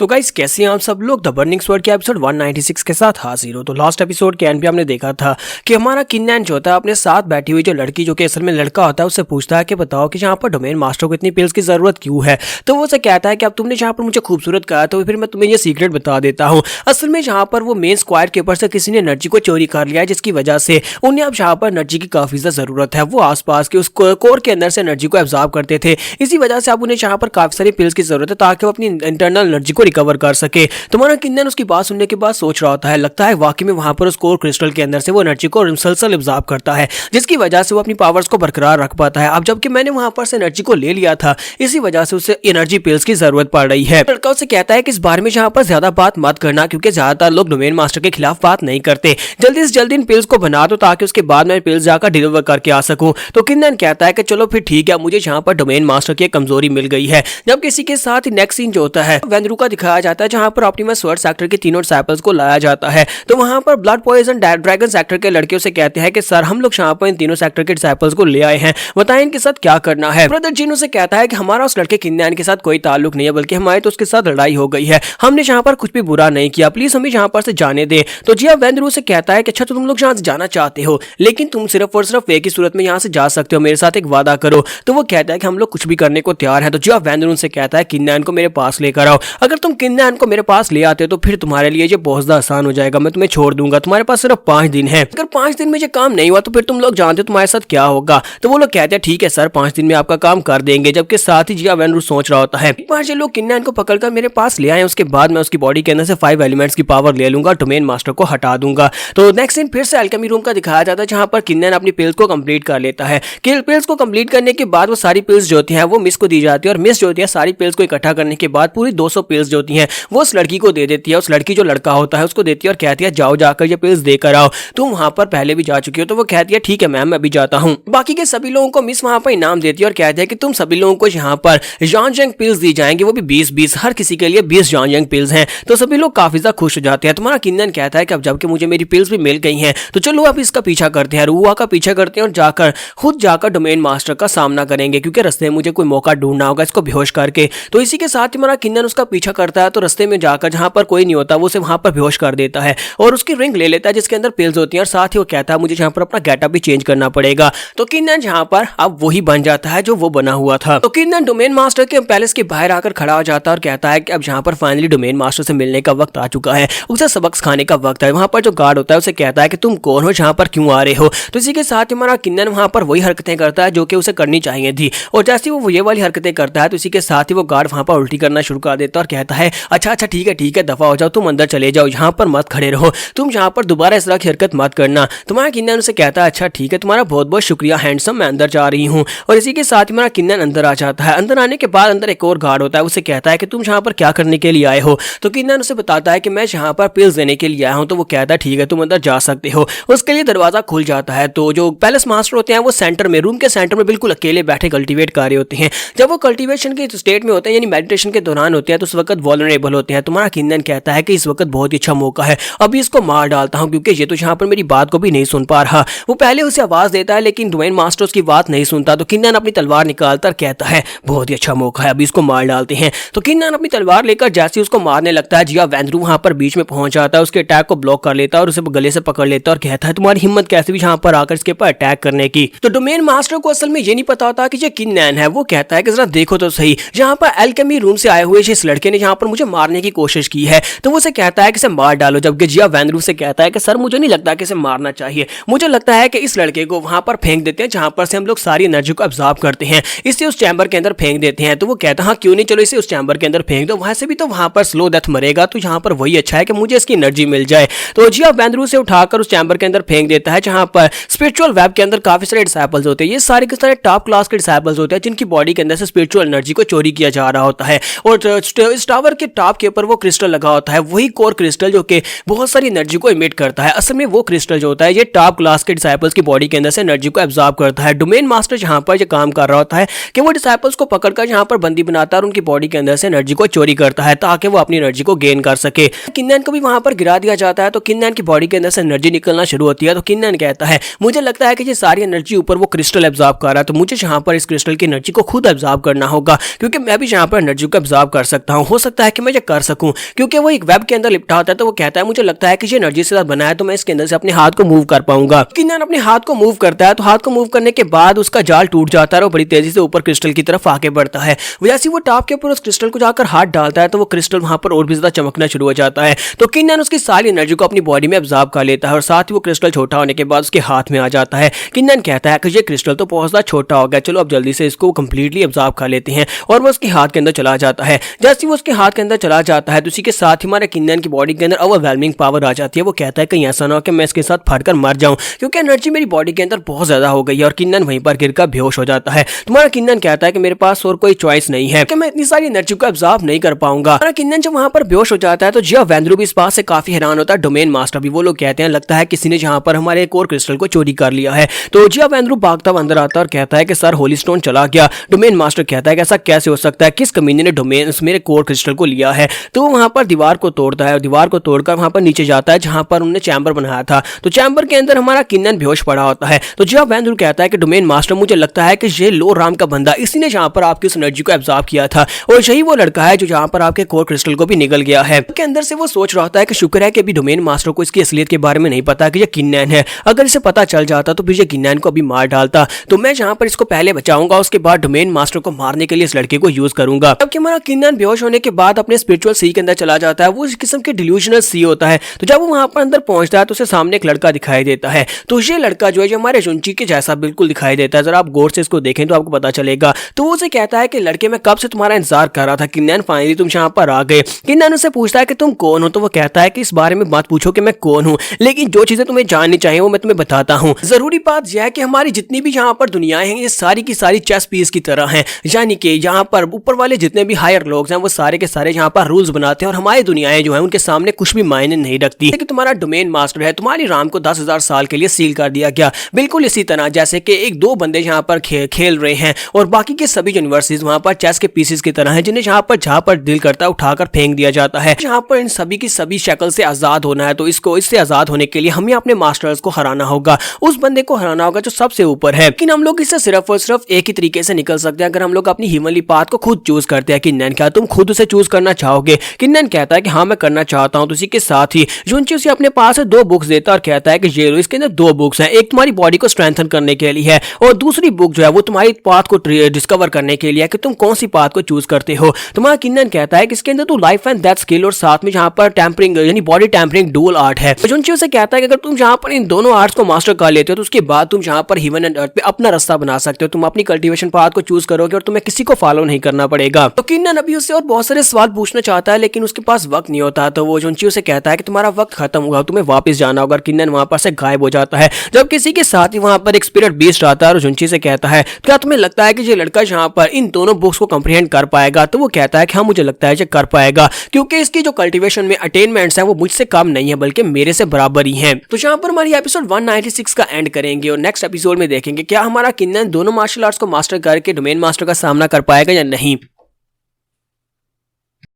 तो गाइस कैसे हैं आप सब लोग। द बर्निंग स्वॉर्ड के एपिसोड 196 के साथ हाजिर हो। तो लास्ट एपिसोड के एंड पे हमने देखा था कि हमारा किन्नैन जो होता है अपने साथ बैठी हुई जो लड़की जो कि असल में लड़का होता है उससे पूछता है कि बताओ कि यहाँ पर डोमेन मास्टर को इतनी पिल्स की जरूरत क्यों है। तो वो उसे कहता है कि अब तुमने जहाँ पर मुझे खूबसूरत कहा तो फिर मैं तुम्हें ये सीक्रेट बता देता हूँ। असल में जहाँ पर वो मेन स्क्वायर के ऊपर से किसी ने एनर्जी को चोरी कर लिया है, जिसकी वजह से उन्हें अब यहाँ पर एनर्जी की काफी ज्यादा जरूरत है। वो आसपास के उस कोर के अंदर से एनर्जी को एब्जॉर्ब करते थे, इसी वजह से अब उन्हें यहाँ पर काफी सारी पिल्स की जरूरत है ताकि वो अपनी इंटरनल एनर्जी को रिकवर कर सके। तुम्हारा किन्नैन उसकी बात सुनने के बाद सोच रहा होता है, लगता है वाकई में वहां पर उस कोर क्रिस्टल के अंदर से वो एनर्जी को मुसलसल एब्जॉर्ब करता है, जिसकी वजह से वो अपनी पावर्स को बरकरार रख पाता है। अब जबकि मैंने वहां पर से एनर्जी को ले लिया था, इसी वजह से उसे एनर्जी पिल्स की जरूरत पड़ रही है। लड़का उसे कहता है कि इस बारे में यहाँ पर ज्यादा बात मत करना, क्योंकि ज्यादातर लोग डोमेन मास्टर के खिलाफ बात नहीं करते। जल्दी से जल्दी इन पिल्स को बना दो ताकि उसके बाद मैं पिल्स जाकर डिलीवर करके आ सकूं। तो किन्नैन कहता है कि चलो फिर ठीक है, मुझे यहाँ पर डोमेन मास्टर की कमजोरी मिल गई है। जब किसी के साथ नेक्स्ट सीन जो होता है वेंद्रू का दिखाया जाता है, जहां पर ऑप्टिमस स्वॉर्ड सेक्टर के तीनों डिसाइपल्स को लाया जाता है। तो वहां पर ब्लड पॉइजन ड्रैगन सेक्टर के लड़के से कहते हैं कि सर हम लोग यहाँ पर इन तीनों सेक्टर के डिसाइपल्स को ले आए हैं, बताएं इनके साथ क्या करना है। ब्रदर जिनो से कहता है कि हमारा उस लड़के किन्नैन के साथ कोई ताल्लुक नहीं है, बल्कि हमारे तो उसके साथ लड़ाई हो गई है, हमने यहाँ पर कुछ भी बुरा नहीं किया, प्लीज हमें यहाँ पर से जाने दे। तो जिया वेंद्रू से कहता है कि अच्छा तो तुम लोग यहाँ से जाना चाहते हो, लेकिन तुम सिर्फ और सिर्फ एक ही सूरत में यहाँ से जा सकते हो, मेरे साथ एक वादा करो। तो वो कहता है कि हम लोग कुछ भी करने को तैयार है। तो जिया वेंद्रू से कहता है किन्नैन को मेरे पास लेकर आओ, अगर तुम किन्नैन को मेरे पास ले आते हो तो फिर तुम्हारे लिए ये बहुत ज्यादा आसान हो जाएगा, मैं तुम्हें छोड़ दूंगा, तुम्हारे पास सिर्फ 5 दिन है। अगर 5 दिन में ये काम नहीं हुआ तो फिर तुम लोग जानते हो तुम्हारे साथ क्या होगा। तो वो लोग कहते हैं ठीक है सर, 5 दिन में आपका काम कर देंगे। जबकि साथ ही जिया वेंद्रू सोच रहा होता है, एक बार ये लोग किन्नैन को पकड़कर मेरे पास ले आए, उसके बाद मैं उसकी बॉडी के अंदर से 5 एलिमेंट्स की पावर ले लूंगा, डोमेन मास्टर को हटा दूंगा। तो नेक्स्ट सीन फिर से अल्केमी रूम का दिखाया जाता है, जहां पर किन्नैन अपनी पिल्स को कंप्लीट कर लेता है। पिल्स को कंप्लीट करने के बाद वो सारी पिल्स जो होती हैं वो मिस को दी जाती है, और मिस जो होती है सारी पिल्स को इकट्ठा करने के बाद पूरी 200 पिल्स जो होती हैं वो उस लड़की को दे देती है। उस लड़की जो लड़का होता है उसको देती है और कहती है जाओ जाकर ये पिल्स देकर आओ, तुम वहां पर पहले भी जा चुकी हो। तो वो कहती है ठीक है मैम मैं भी जाता हूँ। बाकी के सभी लोगों को मिस वहां पर इनाम देती है और कहती है कि तुम सभी लोगों को यहाँ पर जानजंग पिल्स दी जाएंगे, वो भी 20-20, हर किसी के लिए 20 जानजंग पिल्स हैं। तो सभी लोग काफी ज्यादा खुश हो जाते हैं। तुम्हारा किन्नैन कहता है कि अब जबकि मुझे मेरी पिल्स भी मिल गई हैं तो चलो अब इसका पीछा करते हैं, रुआ का पीछा करते हैं और जाकर खुद जाकर डोमेन मास्टर का सामना करेंगे, क्योंकि रास्ते में मुझे कोई मौका ढूंढना होगा इसको बेहोश करके। तो इसी के साथ हमारा किन्नैन उसका पीछा करता है, तो रास्ते में जाकर जहां पर कोई नहीं होता वो उसे वहां पर बेहोश कर देता है और उसकी रिंग ले लेता है जिसके अंदर पिल्स होती हैं, और साथ ही वो कहता है मुझे यहाँ पर अपना गेटअप भी चेंज करना पड़ेगा। तो किन्नैन जहां पर अब वही बन जाता है जो वो बना हुआ था। तो किन्नैन डोमेन मास्टर के पैलेस के बाहर आकर खड़ा हो जाता है और कहता है कि अब जहां पर फाइनली डोमेन मास्टर से मिलने का वक्त आ चुका है, उसे सबक सिखाने का वक्त है। वहां पर जो गार्ड होता है उसे कहता है कि तुम कौन हो, जहां पर क्यों आ रहे हो। तो इसी के साथ हमारा किन्नैन वहां पर वही हरकतें करता है जो कि उसे करनी चाहिए थी, और जैसे वो ये वाली हरकतें करता है तो इसी के साथ ही वो गार्ड वहां पर उल्टी करना शुरू कर देता है और कहता है अच्छा ठीक है दफा हो जाओ, तुम अंदर चले जाओ, यहाँ पर मत खड़े रहो, तुम यहाँ पर दोबारा इस तरह की हरकत मत करना। तुम्हारा किन्नैन उसे कहता है अच्छा ठीक है, तुम्हारा बहुत बहुत शुक्रिया हैंडसम, मैं अंदर जा रही हूँ। और इसी के साथ हमारा किन्नैन अंदर आ जाता है। अंदर आने के बाद अंदर एक और गार्ड होता है, उसे कहता है कि तुम यहाँ पर क्या करने के लिए आए हो। तो किन्नैन उसे बताता है कि मैं यहाँ पर पिल्स देने के लिए आया हूँ। तो वो कहता है ठीक है तुम अंदर जा सकते हो। उसके लिए दरवाजा खुल जाता है। तो जो पैलेस मास्टर होते हैं वो सेंटर में, रूम के सेंटर में बिल्कुल अकेले बैठे कल्टीवेट कर रहे होते हैं। जब वो कल्टीवेशन के स्टेट में होते हैं यानी मेडिटेशन के दौरान होते हैं तो उस वक्त वल्नरेबल होते हैं। तुम्हारा किन्नैन कहता है कि इस वक्त बहुत ही अच्छा मौका है, अभी इसको मार डालता हूं, क्योंकि ये तो यहाँ पर मेरी बात को भी नहीं सुन पा रहा। वो पहले उसे आवाज देता है लेकिन डोमेन मास्टर उसकी बात नहीं सुनता। तो किन्नैन अपनी तलवार निकालता और कहता है बहुत ही अच्छा मौका है, अभी इसको मार डालते हैं। तो किन्नैन अपनी तलवार लेकर जैसे उसको मारने लगता है, जिया वेंद्रू वहां पर बीच में पहुंच जाता है, उसके अटैक को ब्लॉक कर लेता है और उसे गले से पकड़ लेता है और कहता है तुम्हारी हिम्मत कैसे भी यहाँ पर आकर इसके ऊपर अटैक करने की। तो डोमेन मास्टर को असल में ये नहीं पता होता कि ये किन्नैन है। वो कहता है कि जरा देखो तो सही, यहाँ पर अल्केमी रूम से आए हुए इस लड़के ने यहाँ पर मुझे मारने की कोशिश की है। तो वो उसे कहता है कि इसे मार डालो, जबकि जिया वेंद्रू से कहता है कि सर मुझे नहीं लगता कि इसे मारना चाहिए, मुझे लगता है कि इस लड़के को वहां पर फेंक देते हैं जहां पर से हम लोग सारी एनर्जी को अब्सॉर्ब करते हैं, इसे उस चैम्बर के अंदर फेंक देते हैं। तो वो कहता है हाँ क्यों नहीं, चलो इसे उस चैम्बर के अंदर फेंक दो, वहां से भी तो वहां पर स्लो डेथ मरेगा, तो यहाँ पर वही अच्छा है कि मुझे इसकी एनर्जी मिल जाए। तो जिया वेंद्रू से उठाकर उस चैम्बर के अंदर फेंक देता है, जहां पर स्पिरिचुअल वेब के अंदर काफी सारे डिसाइपल्स होते हैं। ये सारे के सारे टॉप क्लास के डिसाइपल्स होते हैं जिनकी बॉडी के अंदर से स्पिरिचुअल एनर्जी को चोरी किया जा रहा होता है। और इस टावर के टॉप के ऊपर वो क्रिस्टल लगा होता है, वही कोर क्रिस्टल जो कि बहुत सारी एनर्जी को इमिट करता है। असल में वो क्रिस्टल जो होता है ये टॉप क्लास के डिसाइपल्स की बॉडी के अंदर से एनर्जी को एब्जॉर्ब करता है। डोमेन मास्टर जहां पर ये काम कर रहा होता है कि वो डिसाइपल्स को पकड़कर यहाँ पर बंदी बनाता है और उनकी बॉडी के अंदर से एनर्जी को चोरी करता है ताकि वो अपनी एनर्जी को गेन कर सके। किन्नैन को भी वहां पर गिरा दिया जाता है। तो किन्नैन की बॉडी के अंदर से एनर्जी निकलना शुरू होती है। तो किन्नैन कहता है मुझे लगता है कि ये सारी एनर्जी ऊपर वो क्रिस्टल एब्जॉर्ब कर रहा है, तो मुझे यहाँ पर इस क्रिस्टल की एनर्जी को खुद एब्जॉर्ब करना होगा, क्योंकि मैं भी यहाँ पर एनर्जी को एब्जॉर्ब कर सकता हूँ। हो सकता सकता है कि मैं ये कर सकूं, क्योंकि वो एक वेब के अंदर लिपटा होता है। तो वो कहता है मुझे लगता है कि ये एनर्जी से बना है, तो मैं इसके अंदर से अपने हाथ को मूव कर पाऊंगा। किन्नन अपने हाथ को मूव करता है, तो हाथ को मूव करने के बाद उसका जाल टूट जाता है और बड़ी तेजी से ऊपर क्रिस्टल की तरफ आगे बढ़ता है। जैसे वो टॉप के ऊपर उस क्रिस्टल को जाकर हाथ डालता है तो वो क्रिस्टल वहां पर और भी ज्यादा चमकना शुरू हो जाता है। तो किन्नन उसकी सारी एनर्जी को अपनी बॉडी में अब्जॉर्ब कर लेता है और साथ ही वो क्रिस्टल छोटा होने के बाद उसके हाथ में आ जाता है। किन्नन कहता है कि ये क्रिस्टल तो बहुत ज्यादा छोटा हो गया, चलो अब जल्दी से इसको कंप्लीटली अब्जॉर्ब कर लेते हैं, और वो उसके हाथ के अंदर चला जाता है। जैसे वो उसके हाथ के अंदर चला जाता है तो उसी के साथ ही हमारे किन्नन की बॉडी के अंदर ओवरवेलमिंग पावर आ जाती है। वो कहता है कि ऐसा ना हो कि मैं इसके साथ फटकर मर जाऊं, क्योंकि एनर्जी मेरी बॉडी के अंदर बहुत ज्यादा हो गई है। और किन्नन वहीं पर गिरकर बेहोश हो जाता है। तुम्हारा किन्नन कहता है कि मेरे पास और कोई चॉइस नहीं है कि मैं इतनी सारी एनर्जी को अब्जॉर्ब नहीं कर पाऊंगा। किन्नन जब वहां पर बेहोश हो जाता है तो जिया वेंद्रू भी इस बात से काफी हैरान होता है। डोमेन मास्टर भी, वो लोग कहते हैं लगता है किसी ने जहां पर हमारे एक और क्रिस्टल को चोरी कर लिया है। तो जिया वेंद्रू भागता हुआ अंदर आता है और कहता है कि सर होली स्टोन चला गया। डोमेन मास्टर कहता है कि ऐसा कैसे हो सकता है, किस कमीने ने डोमेन मेरे कोर क्रिस्टल को लिया है। तो वो वहां पर दीवार को तोड़ता है और दीवार को तोड़कर वहां पर नीचे जाता है जहां पर उन्होंने चैम्बर बनाया था। तो चैम्बर के अंदर हमारा किन्नन बेहोश पड़ा होता है। तो जिया वेंद्रू कहता है कि डोमेन मास्टर मुझे लगता है कि ये लो राम का बंदा, इसी ने जहां पर आपकी उस एनर्जी को एब्जॉर्ब किया था, और यही वो लड़का है जो जहां पर आपके कोर क्रिस्टल को भी निगल गया है। के अंदर से वो सोच रहा होता है कि शुक्र है कि अभी डोमेन मास्टर को इसकी असलियत के बारे में नहीं पता कि ये किन्नन है। अगर इसे पता चल जाता तो फिर ये किन्नन को अभी मार डालता। तो मैं जहां पर इसको पहले बचाऊंगा, उसके बाद डोमेन मास्टर को मारने के लिए इस लड़के को यूज करूंगा। जबकि हमारा किन्नन बेहोश होने के बाद अपने स्पिरिचुअल सी के अंदर चला जाता है। वो इस किस्म के डिल्यूजनल सी होता है। तो जब वो वहां पर अंदर पहुंचता है तो उसे सामने एक लड़का दिखाई देता है। तो ये लड़का जो है जो हमारे जुंची के जैसा बिल्कुल दिखाई देता है। जरा आप गौर से इसको देखें तो आपको पता चलेगा। तो वो उसे कहता है कि लड़के मैं कब से तुम्हारा इंतजार कर रहा था किन्नन, फाइनली तुम यहाँ पर आ गए। किन्नन उससे पूछता है कि तुम कौन हो। तो वो कहता है कि इस बारे में मत पूछो कि मैं कौन हूँ, लेकिन जो चीजें तुम्हें जाननी चाहिए वो मैं तुम्हें बताता हूँ। जरूरी बात यह है कि हमारी जितनी भी यहाँ पर दुनियाएं हैं ये सारी की सारी चेस पीस की तरह हैं, यानी कि यहाँ पर ऊपर वाले जितने भी हायर लोग हैं वो सारे के सारे यहाँ पर रूल्स बनाते हैं और हमारी दुनियाएं जो है उनके सामने कुछ भी मायने नहीं रखती। कि तुम्हारा डोमेन मास्टर है, तुम्हारी राम को 10,000 साल के लिए सील कर दिया गया, बिल्कुल इसी तरह जैसे कि एक दो बंदे यहाँ पर खेल रहे हैं और बाकी के सभी यूनिवर्सिटीज वहां पर चेस के पीसेस की तरह हैं, जिन्हें जहां पर दिल करता है उठाकर फेंक दिया जाता है। जहां पर इन सभी की सभी शक्ल से आजाद होना है, तो इससे आजाद होने के लिए हमें अपने मास्टर्स को हराना होगा, उस बंदे को हराना होगा जो सबसे ऊपर है। लेकिन हम लोग इससे सिर्फ और सिर्फ एक ही तरीके से निकल सकते हैं, अगर हम लोग अपनी ह्यूमनली पाथ को खुद चूज करते हैं। किन्नन, क्या तुम खुद उसे चूज करना चाहोगे? किन्नन कहता है कि हाँ मैं करना चाहता हूँ। तो इसी के साथ ही जुंची उसे अपने पास 2 बुक्स देता है और कहता है कि ये लो, इसके अंदर 2 बुक्स हैं, एक तुम्हारी बॉडी को स्ट्रेंथन करने के लिए है और दूसरी बुक जो है वो तुम्हारी पाथ को डिस्कवर करने के लिए है कि तुम कौन सी पाथ को चूज करते हो। तुम्हारा किन्नन कहता है कि इसके अंदर तो लाइफ एंड डेथ स्किल और साथ में जहां पर टेम्परिंग यानी बॉडी टेम्परिंग डुअल आर्ट है। जुंची उसे कहता है कि अगर तुम जहां पर इन दोनों आर्ट्स को मास्टर कर लेते हो तो उसके बाद तुम जहां पर ह्यूमन एंड अर्थ पे अपना रास्ता बना सकते हो, तुम अपनी कल्टीवेशन पाथ को चूज करोगे और तुम्हें किसी को फॉलो नहीं करना पड़ेगा। तो किन्नन अभी उससे और बहुत सारे सवाल पूछना चाहता है लेकिन उसके पास वक्त नहीं होता। तो वो जुंची उसे कहता है कि तुम्हारा वक्त खत्म हुआ, तुम्हें वापस जाना होगा। किन्नन वहां पर से गायब हो जाता है। जब किसी के साथ ही वहां पर एक स्पिरिट बीस्ट आता है और जुंची से कहता है क्या तुम्हें लगता है कि ये लड़का यहाँ पर इन दोनों बुक्स को कंप्रीहेंड कर पाएगा? तो वो कहता है कि हाँ मुझे लगता है ये कर पाएगा, क्योंकि इसकी जो कल्टीवेशन में अटेनमेंट्स हैं वो मुझसे कम नहीं है बल्कि मेरे से बराबर ही हैं। तो यहाँ पर हमारी एपिसोड 196 का एंड करेंगे और नेक्स्ट एपिसोड में देखेंगे क्या हमारा किन्नन दोनों मार्शल आर्ट्स को मास्टर करके डोमेन मास्टर का सामना कर पाएगा या नहीं।